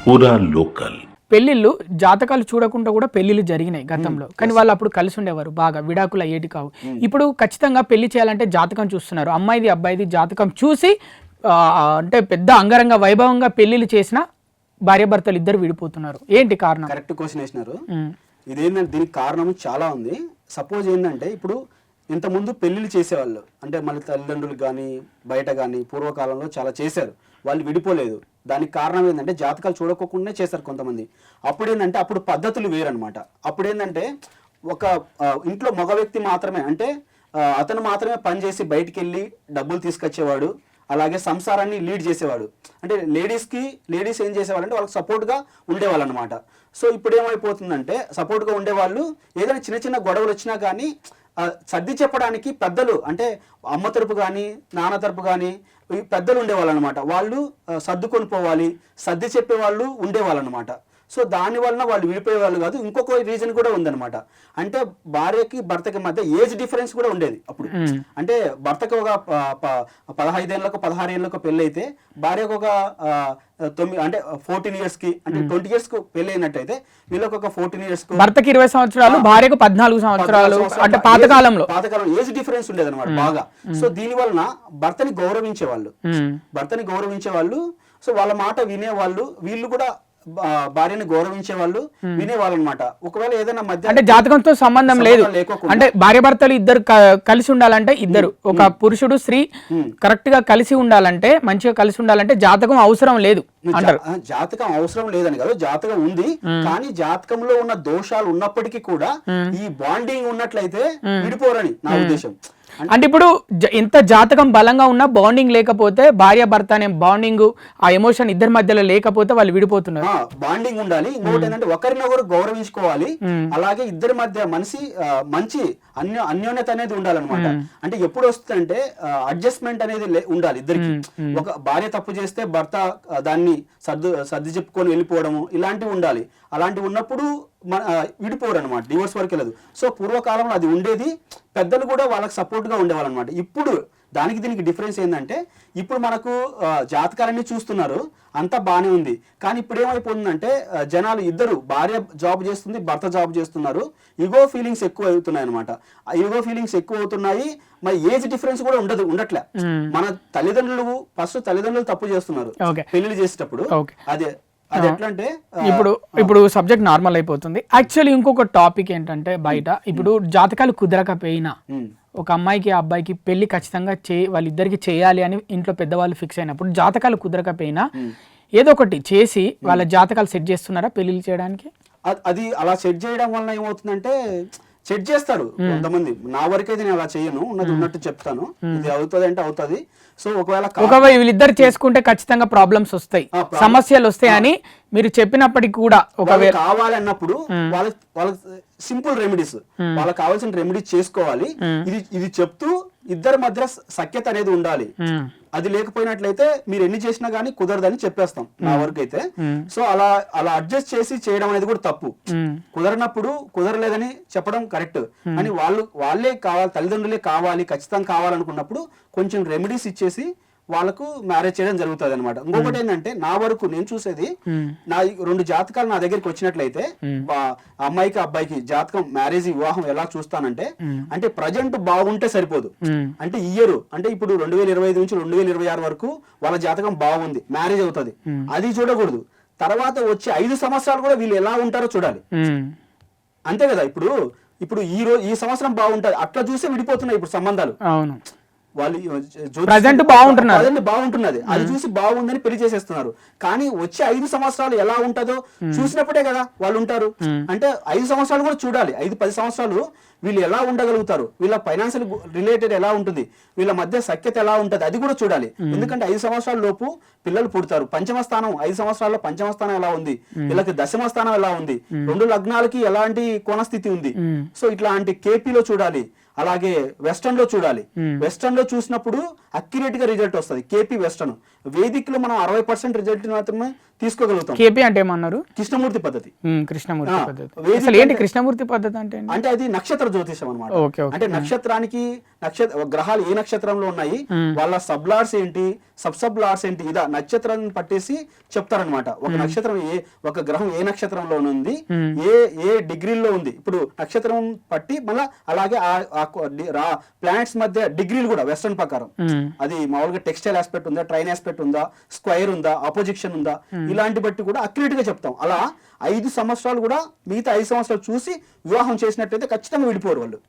పూరా లోకల్. పెళ్లిళ్ళు జాతకాలు చూడకుండా కూడా పెళ్లిళ్ళు జరిగినాయి గతంలో, కానీ వాళ్ళు అప్పుడు కలిసి ఉండేవారు, బాగా విడాకులు అయ్యేటి కావు. ఇప్పుడు ఖచ్చితంగా పెళ్లి చేయాలంటే జాతకం చూస్తున్నారు, అమ్మాయిది అబ్బాయిది జాతకం చూసి అంటే పెద్ద అంగరంగ వైభవంగా పెళ్లిళ్ళు చేసిన భార్యాభర్తలు ఇద్దరు విడిపోతున్నారు. ఏంటి కారణం? కరెక్ట్ క్వశ్చన్ వేసినారు. ఇదేంటంటే దీనికి కారణం చాలా ఉంది. సపోజ్ ఏంటంటే ఇప్పుడు ఇంతకుముందు పెళ్లిళ్ళు చేసేవాళ్ళు, అంటే మన తల్లిదండ్రులు కానీ బయట కానీ పూర్వకాలంలో చాలా చేశారు, వాళ్ళు విడిపోలేదు. దానికి కారణం ఏంటంటే జాతకాలు చూడకోకుండా చేశారు కొంతమంది. అప్పుడు ఏంటంటే అప్పుడు పద్ధతులు వేరనమాట. అప్పుడు ఏంటంటే ఒక ఇంట్లో మగ వ్యక్తి మాత్రమే, అంటే అతను మాత్రమే పని చేసి బయటికి వెళ్ళి డబ్బులు తీసుకొచ్చేవాడు, అలాగే సంసారాన్ని లీడ్ చేసేవాడు. అంటే లేడీస్ ఏం చేసేవాళ్ళు అంటే వాళ్ళకి సపోర్ట్గా ఉండేవాళ్ళు అనమాట. సో ఇప్పుడు ఏమైపోతుందంటే సపోర్ట్గా ఉండేవాళ్ళు ఏదైనా చిన్న చిన్న గొడవలు వచ్చినా కానీ సర్ది చెప్పడానికి పెద్దలు, అంటే అమ్మ తరపు కానీ నాన్న తరపు కానీ పెద్దలు ఉండేవాళ్ళు అనమాట. వాళ్ళు సర్దుకొని పోవాలి, సర్ది చెప్పేవాళ్ళు ఉండేవాళ్ళు అనమాట. సో దాని వలన వాళ్ళు విడిపోయేవాళ్ళు కాదు. ఇంకొక రీజన్ కూడా ఉందన్నమాట. అంటే భార్యకి భర్తకి మధ్య ఏజ్ డిఫరెన్స్ కూడా ఉండేది అప్పుడు. అంటే భర్తకి ఒక 15 ఏళ్ళకు 16 ఏళ్ళకు పెళ్ళి అయితే భార్యకు ఒక 14 years కి, అంటే 20 years కు పెళ్లి అయినట్టయితే వీళ్ళకి ఒక 14 years కు, భర్తకి 20 సంవత్సరాలు భార్యకు 14 సంవత్సరాలు, అంటే పాతకాలం ఏజ్ డిఫరెన్స్ ఉండేది అనమాట బాగా. సో దీని వలన భర్తని గౌరవించేవాళ్ళు. సో వాళ్ళ మాట వినేవాళ్ళు, వీళ్ళు కూడా భార్యని గౌరవించే వాళ్ళు వినేవాళ్ళు అనమాట. ఒకవేళ ఏదైనా మధ్య అంటే జాతకంతో సంబంధం లేదు, అంటే భార్య భర్తలు ఇద్దరు కలిసి ఉండాలంటే, ఇద్దరు ఒక పురుషుడు స్త్రీ కరెక్ట్ గా కలిసి ఉండాలంటే, మంచిగా కలిసి ఉండాలంటే జాతకం అవసరం లేదు అంటారు. జాతకం అవసరం లేదని కాదు, జాతకం ఉంది. కానీ జాతకంలో ఉన్న దోషాలు ఉన్నప్పటికీ కూడా ఈ బాండింగ్ ఉన్నట్లయితే విడిపోరని నా ఉద్దేశం. అంటే ఇప్పుడు ఎంత జాతకం బలంగా ఉన్నా బాండింగ్ లేకపోతే, భార్య భర్త అనే బాండింగ్, ఆ ఎమోషన్ ఇద్దరి మధ్యలో లేకపోతే వాళ్ళు విడిపోతున్నారు. బాండింగ్ ఉండాలి. ఇంకోటి ఏంటంటే ఒకరినొకరు గౌరవించుకోవాలి. అలాగే ఇద్దరి మధ్య మంచి అన్యోన్యత అనేది ఉండాలన్నమాట. అంటే ఎప్పుడు వస్తుందంటే అడ్జస్ట్మెంట్ అనేది ఉండాలి ఇద్దరికి. ఒక భార్య తప్పు చేస్తే భర్త దాన్ని సర్ది చెప్పుకొని వెళ్ళిపోవడము, ఇలాంటివి ఉండాలి. అలాంటివి ఉన్నప్పుడు విడిపోరు అనమాట, డివోర్స్ వరకు వెళ్ళదు. సో పూర్వకాలంలో అది ఉండేది, పెద్దలు కూడా వాళ్ళకి సపోర్ట్ గా ఉండేవాళ్ళు అనమాట. ఇప్పుడు దానికి దీనికి డిఫరెన్స్ ఏంటంటే ఇప్పుడు మనకు జాతకాలన్నీ చూస్తున్నారు, అంతా బాగానే ఉంది. కానీ ఇప్పుడు ఏమైపోతుందంటే జనాలు ఇద్దరు, భార్య జాబ్ చేస్తుంది, భర్త జాబ్ చేస్తున్నారు, ఈగో ఫీలింగ్స్ ఎక్కువ అవుతున్నాయి అనమాట. ఈగో ఫీలింగ్స్ ఎక్కువ అవుతున్నాయి. మరి ఏజ్ డిఫరెన్స్ కూడా ఉండట్లే. మన తల్లిదండ్రులు తప్పు చేస్తున్నారు పెళ్లి చేసేటప్పుడు. అది ఎట్లా అంటే ఇప్పుడు సబ్జెక్ట్ నార్మల్ అయిపోతుంది. యాక్చువల్లీ ఇంకొక టాపిక్ ఏంటంటే, బయట ఇప్పుడు జాతకాలు కుదరకపోయినా ఒక అమ్మాయికి అబ్బాయికి పెళ్లి ఖచ్చితంగా వాళ్ళిద్దరికి చేయాలి అని ఇంట్లో పెద్దవాళ్ళు ఫిక్స్ అయినప్పుడు, జాతకాలు కుదరకపోయినా ఏదో ఒకటి చేసి వాళ్ళ జాతకాలు సెట్ చేస్తున్నారా పెళ్లిళ్ళు చేయడానికి? అది అలా సెట్ చేయడం వలన ఏమవుతుందంటే సెట్ చేస్తారు కొంతమంది. నా వరకైతే నేను అలా చేయను, ఉన్నట్టు చెప్తాను. ఇది అవుతుంది అంటే అవుతుంది. సో ఒకవేళ వీళ్ళిద్దరు చేసుకుంటే ఖచ్చితంగా ప్రాబ్లమ్స్ వస్తాయి, సమస్యలు వస్తాయి అని మీరు చెప్పినప్పటికీ కూడా, ఒకవేళ కావాలన్నప్పుడు వాళ్ళకి సింపుల్ రెమెడీస్, వాళ్ళకి కావాల్సిన రెమెడీస్ చేసుకోవాలి. ఇది చెప్తూ ఇద్దరి మధ్య సఖ్యత అనేది ఉండాలి. అది లేకపోయినట్లయితే మీరు ఎన్ని చేసినా గానీ కుదరదని చెప్పేస్తాం నా వరకు అయితే. సో అలా అడ్జస్ట్ చేసి చేయడం అనేది కూడా తప్పు. కుదరనప్పుడు కుదరలేదని చెప్పడం కరెక్ట్. అని వాళ్ళే కావాలి, తల్లిదండ్రులే కావాలి, ఖచ్చితంగా కావాలనుకున్నప్పుడు కొంచెం రెమెడీస్ ఇచ్చేసి వాళ్ళకు మ్యారేజ్ చేయడం జరుగుతుంది అనమాట. ఇంకొకటి ఏంటంటే నా వరకు నేను చూసేది, నా 2 జాతకాలు నా దగ్గరికి వచ్చినట్లయితే అమ్మాయికి అబ్బాయికి జాతకం మ్యారేజ్ వివాహం ఎలా చూస్తానంటే, అంటే ప్రజెంట్ బాగుంటే సరిపోదు. అంటే అంటే ఇప్పుడు 2025 నుంచి 2026 వరకు వాళ్ళ జాతకం బాగుంది, మ్యారేజ్ అవుతుంది, అది చూడకూడదు. తర్వాత వచ్చే 5 సంవత్సరాలు కూడా వీళ్ళు ఎలా ఉంటారో చూడాలి. అంతే కదా. ఇప్పుడు ఈ సంవత్సరం బాగుంటది, అట్లా చూసి విడిపోతున్నాయి ఇప్పుడు సంబంధాలు. వాళ్ళు బాగుంటున్నది, అది చూసి బాగుందని పెళ్లి చేసేస్తున్నారు. కానీ వచ్చే 5 సంవత్సరాలు ఎలా ఉంటుందో చూసినప్పుడే కదా వాళ్ళు ఉంటారు. అంటే 5 సంవత్సరాలు కూడా చూడాలి. 5-10 సంవత్సరాలు వీళ్ళు ఎలా ఉండగలుగుతారు, వీళ్ళ ఫైనాన్షియల్ రిలేటెడ్ ఎలా ఉంటుంది, వీళ్ళ మధ్య సఖ్యత ఎలా ఉంటుంది, అది కూడా చూడాలి. ఎందుకంటే 5 సంవత్సరాల లోపు పిల్లలు పుడతారు. 5 సంవత్సరాల్లో పంచమ స్థానం ఎలా ఉంది, వీళ్ళకి దశమ స్థానం ఎలా ఉంది, 2 లగ్నాలకి ఎలాంటి కోణస్థితి ఉంది. సో ఇట్లాంటి కేపీలో చూడాలి. అలాగే వెస్టర్న్ లో చూడాలి. వెస్టర్న్ లో చూసినప్పుడు అక్యురేట్ గా రిజల్ట్ వస్తుంది. కేపీ వెస్టర్న్, వేదిక్ లో మనం 60% రిజల్ట్ మాత్రమే తీసుకోగలుగుతాం. కేపీ అంటే ఏమన్నారు? కృష్ణమూర్తి పద్ధతి. కృష్ణమూర్తి పద్ధతి అసలు ఏంటి? కృష్ణమూర్తి పద్ధతి అంటే అంటే అది నక్షత్ర జ్యోతిషం అనమాట. అంటే నక్షత్రానికి గ్రహాలు ఏ నక్షత్రంలో ఉన్నాయి, వాళ్ళ సబ్ లార్డ్స్ ఏంటి, సబ్ లార్డ్స్ ఏంటి, ఇదా నక్షత్రాన్ని పట్టేసి చెప్తారనమాట. ఒక నక్షత్రం ఒక గ్రహం ఏ నక్షత్రంలో ఉంది, ఏ డిగ్రీల్లో ఉంది. ఇప్పుడు నక్షత్రం పట్టి మళ్ళీ అలాగే ప్లానెట్స్ మధ్య డిగ్రీలు కూడా వెస్టర్న్ ప్రకారం అది మామూలుగా టెక్స్టైల్ ఆస్పెక్ట్ ఉందా, ట్రైన్ ఆస్పెక్ట్ ఉందా, స్క్వైర్ ఉందా, అపోజిషన్ ఉందా, ఇలాంటి బట్టి కూడా అక్యురేట్ గా చెప్తాం. అలా 5 సంవత్సరాలు కూడా మిగతా 5 సంవత్సరాలు చూసి వివాహం చేసినట్లయితే ఖచ్చితంగా విడిపోరు వాళ్ళు.